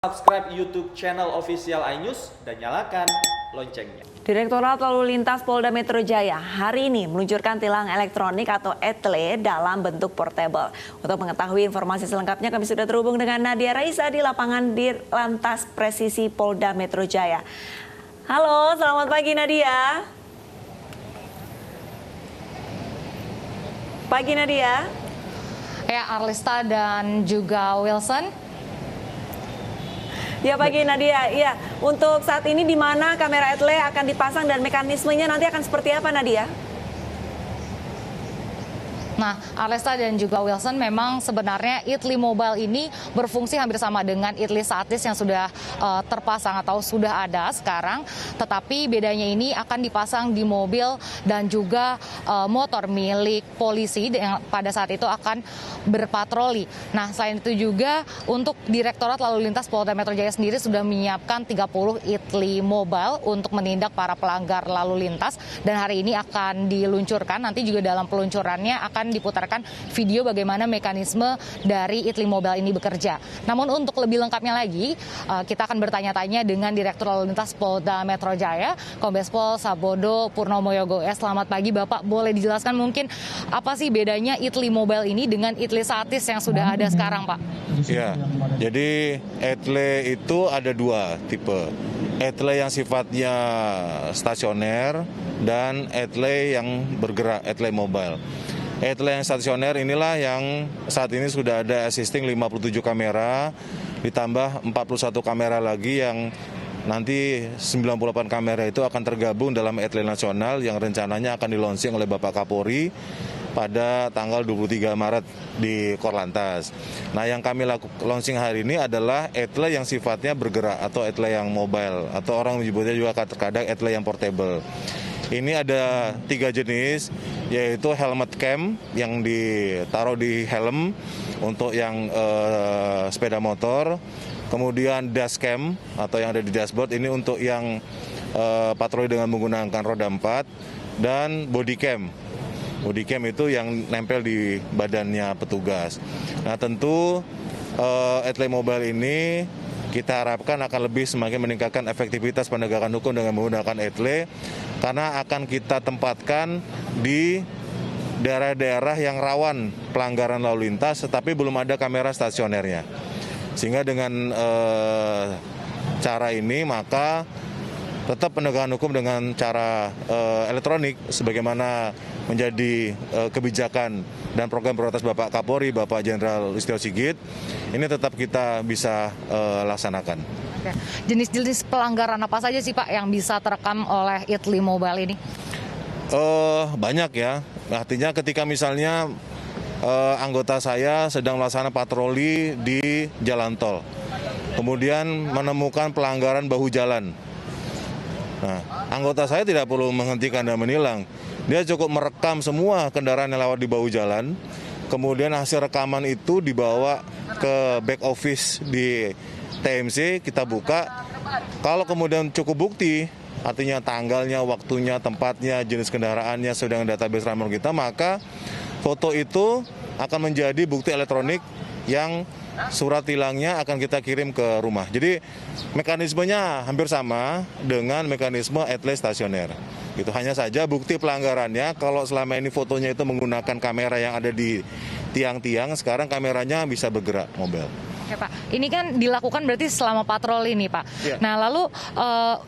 Subscribe YouTube channel official iNews dan nyalakan loncengnya. Direktorat Lalu Lintas Polda Metro Jaya hari ini meluncurkan tilang elektronik atau ETLE dalam bentuk portable. Untuk mengetahui informasi selengkapnya kami sudah terhubung dengan Nadia Raisa di lapangan Dirlantas Presisi Polda Metro Jaya. Halo, selamat pagi Nadia. Pagi Nadia. Ya, Arlista dan juga Wilson. Ya pagi Nadia, ya untuk saat ini di mana kamera ETLE akan dipasang dan mekanismenya nanti akan seperti apa Nadia? Nah, Arlesta dan juga Wilson, memang sebenarnya ETLE Mobile ini berfungsi hampir sama dengan ETLE Satis yang sudah terpasang atau sudah ada sekarang. Tetapi bedanya ini akan dipasang di mobil dan juga motor milik polisi yang pada saat itu akan berpatroli. Nah, selain itu juga untuk Direktorat Lalu Lintas Polda Metro Jaya sendiri sudah menyiapkan 30 ETLE Mobile untuk menindak para pelanggar lalu lintas. Dan hari ini akan diluncurkan, nanti juga dalam peluncurannya akan diputarkan video bagaimana mekanisme dari ETLE Mobile ini bekerja. Namun untuk lebih lengkapnya lagi, kita akan bertanya-tanya dengan Direktur Lalu Lintas Polda Metro Jaya, Kombes Pol Sabodo Purnomo Yogo. Selamat pagi Bapak, boleh dijelaskan mungkin apa sih bedanya ETLE Mobile ini dengan ETLE Satis yang sudah ada sekarang Pak? Ya, jadi ETLE itu ada dua tipe. ETLE yang sifatnya stasioner dan ETLE yang bergerak, ETLE Mobile. ETLE yang stasioner inilah yang saat ini sudah ada existing 57 kamera, ditambah 41 kamera lagi yang nanti 98 kamera itu akan tergabung dalam ETLE nasional yang rencananya akan di-launching oleh Bapak Kapolri pada tanggal 23 Maret di Korlantas. Nah, yang kami launching hari ini adalah ETLE yang sifatnya bergerak atau ETLE yang mobile atau orang menyebutnya juga terkadang ETLE yang portable. Ini ada 3 jenis, yaitu helmet cam yang ditaruh di helm untuk yang sepeda motor, kemudian dash cam atau yang ada di dashboard ini untuk yang patroli dengan menggunakan roda 4, dan body cam. Body cam itu yang nempel di badannya petugas. Nah, tentu ETLE Mobile ini kita harapkan akan lebih semakin meningkatkan efektivitas penegakan hukum dengan menggunakan ETLE, karena akan kita tempatkan di daerah-daerah yang rawan pelanggaran lalu lintas tetapi belum ada kamera stasionernya. Sehingga dengan cara ini maka tetap penegakan hukum dengan cara elektronik sebagaimana menjadi kebijakan dan program prioritas Bapak Kapolri, Bapak Jenderal Listio Sigit, ini tetap kita bisa laksanakan. Oke. Jenis-jenis pelanggaran apa saja sih Pak yang bisa terekam oleh ETLE Mobile ini? Banyak ya, artinya ketika misalnya anggota saya sedang melaksanakan patroli di jalan tol, kemudian menemukan pelanggaran bahu jalan. Nah, anggota saya tidak perlu menghentikan dan menilang. Dia cukup merekam semua kendaraan yang lewat di bahu jalan. Kemudian hasil rekaman itu dibawa ke back office di TMC, kita buka. Kalau kemudian cukup bukti, artinya tanggalnya, waktunya, tempatnya, jenis kendaraannya sudah dengan database ramon kita, maka foto itu akan menjadi bukti elektronik yang surat tilangnya akan kita kirim ke rumah. Jadi mekanismenya hampir sama dengan mekanisme ETLE stasioner. Itu hanya saja bukti pelanggarannya, kalau selama ini fotonya itu menggunakan kamera yang ada di tiang-tiang, sekarang kameranya bisa bergerak mobile. Oke Pak, ini kan dilakukan berarti selama patroli nih Pak. Ya. Nah lalu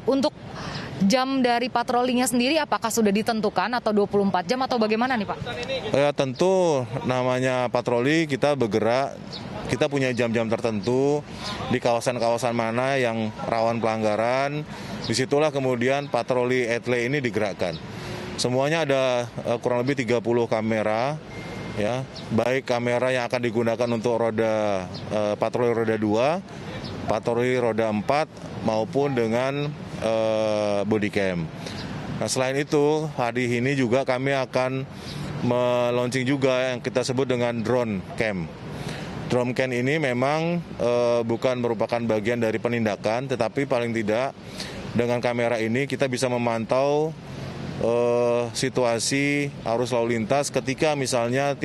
untuk jam dari patrolinya sendiri apakah sudah ditentukan atau 24 jam atau bagaimana nih Pak? Ya tentu namanya patroli kita bergerak, kita punya jam-jam tertentu di kawasan-kawasan mana yang rawan pelanggaran, disitulah kemudian patroli ETLE ini digerakkan. Semuanya ada kurang lebih 30 kamera, ya, baik kamera yang akan digunakan untuk roda patroli roda 2, patroli roda 4 maupun dengan body cam. Nah, selain itu hari ini juga kami akan meluncing juga yang kita sebut dengan drone cam. Drone cam ini memang bukan merupakan bagian dari penindakan, tetapi paling tidak dengan kamera ini kita bisa memantau situasi arus lalu lintas ketika misalnya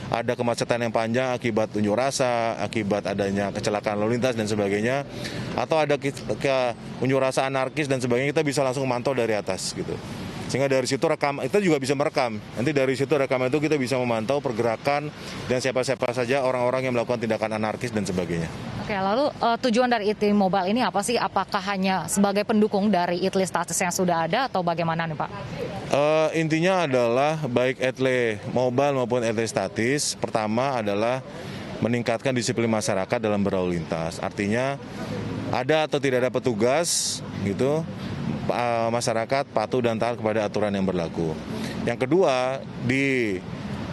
ada kemacetan yang panjang akibat unjuk rasa, akibat adanya kecelakaan lalu lintas dan sebagainya, atau ada unjuk rasa anarkis dan sebagainya, kita bisa langsung memantau dari atas gitu. Sehingga dari situ kita juga bisa merekam. Nanti dari situ rekaman itu kita bisa memantau pergerakan dan siapa-siapa saja orang-orang yang melakukan tindakan anarkis dan sebagainya. Oke, lalu tujuan dari ITLI Mobile ini apa sih? Apakah hanya sebagai pendukung dari ITLI Statis yang sudah ada atau bagaimana nih Pak? Intinya adalah baik ITLI Mobile maupun ITLI Statis, pertama adalah meningkatkan disiplin masyarakat dalam berlalu lintas. Artinya ada atau tidak ada petugas gitu, masyarakat patuh dan taat kepada aturan yang berlaku. Yang kedua, di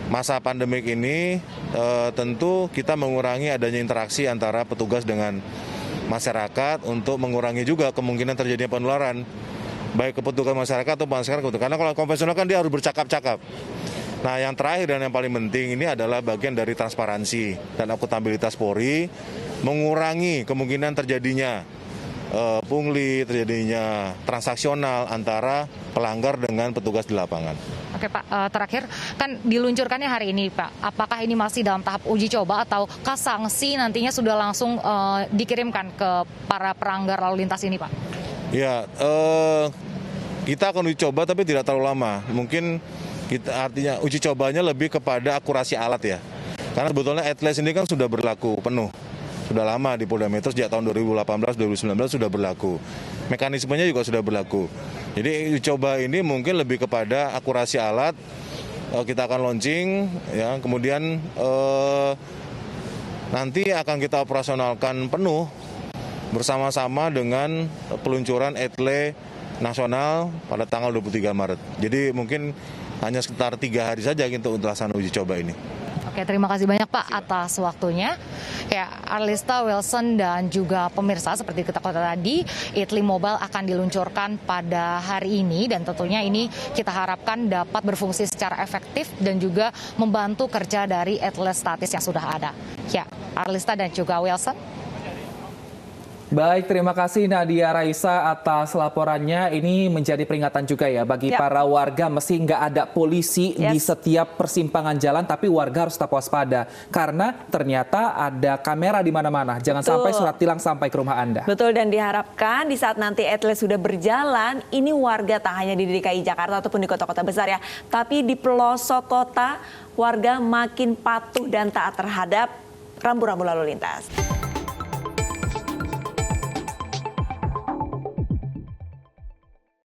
masa pandemik ini tentu kita mengurangi adanya interaksi antara petugas dengan masyarakat untuk mengurangi juga kemungkinan terjadinya penularan baik ke petugas masyarakat atau masyarakat. Karena kalau konvensional kan dia harus bercakap-cakap. Nah, yang terakhir dan yang paling penting ini adalah bagian dari transparansi dan akuntabilitas Polri, mengurangi kemungkinan terjadinya pungli, terjadinya transaksional antara pelanggar dengan petugas di lapangan. Oke Pak, terakhir kan diluncurkannya hari ini Pak, apakah ini masih dalam tahap uji coba ataukah sanksi nantinya sudah langsung dikirimkan ke para pelanggar lalu lintas ini Pak? Ya, kita akan uji coba tapi tidak terlalu lama. Mungkin artinya uji cobanya lebih kepada akurasi alat ya. Karena sebetulnya ATLAS ini kan sudah berlaku penuh. Sudah lama di Polda Metro, sejak tahun 2018-2019 sudah berlaku. Mekanismenya juga sudah berlaku. Jadi uji coba ini mungkin lebih kepada akurasi alat. Kita akan launching, ya, kemudian nanti akan kita operasionalkan penuh bersama-sama dengan peluncuran ATLE nasional pada tanggal 23 Maret. Jadi mungkin hanya sekitar 3 hari saja untuk pelaksanaan uji coba ini. Oke, terima kasih banyak Pak atas waktunya. Ya, Arlista, Wilson, dan juga pemirsa seperti kita katakan tadi, ITLI Mobile akan diluncurkan pada hari ini dan tentunya ini kita harapkan dapat berfungsi secara efektif dan juga membantu kerja dari ATLAS Statis yang sudah ada. Ya, Arlista dan juga Wilson. Baik, terima kasih Nadia Raisa atas laporannya. Ini menjadi peringatan juga ya bagi para warga, mesti nggak ada polisi di setiap persimpangan jalan, tapi warga harus tetap waspada karena ternyata ada kamera di mana-mana. Jangan sampai surat tilang sampai ke rumah Anda. Betul, dan diharapkan di saat nanti ATLAS sudah berjalan, ini warga tak hanya di DKI Jakarta ataupun di kota-kota besar ya, tapi di pelosok kota warga makin patuh dan taat terhadap rambu-rambu lalu lintas.